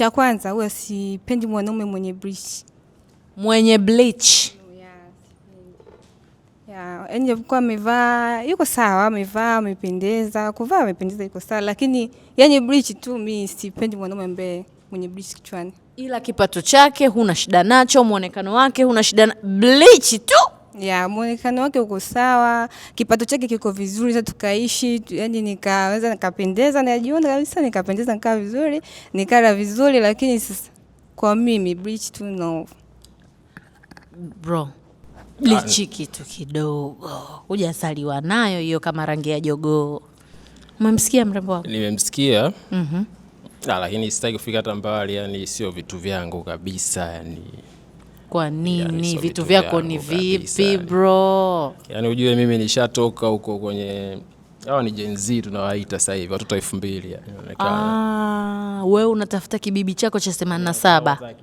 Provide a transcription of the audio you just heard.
cha kwanza huwa sipendi mwanaume mwenye bleach. Mwenye bleach. Yaani kwa amevaa yuko sawa, amevaa amependeza, kuvaa amependeza yuko sawa, lakini yani bleach tu mimi sipendi mwanaume ambaye mwenye bleach kichwani. Ila kipato chake huna shida nacho, muonekano wake huna shida na bleach tu. Muonekano wake uko sawa, kipato chake kiko vizuri, sasa tukaishi, yani nikaweza nikapendeza, najiona kabisa nikapendeza, nikaa vizuri, nikala vizuri, lakini sasa kwa mimi bleach tu no. Bro, bleach kitu kidogo. Hujasaliwa nayo hiyo kama rangi ya jogoo. Umemsikia mrembo wako? Nimemsikia. Lakini sitaki kufika hata mbali, yani sio vitu vyangu kabisa yani. Kwa nini? Yani vitu vyako ni vipi bro? Yani ujue mimi nishatoka huko kwenye hawa ni Gen Z tunawaita sasa hivi, watoto 2000 yani. Wewe unatafuta kibibi chako cha 87.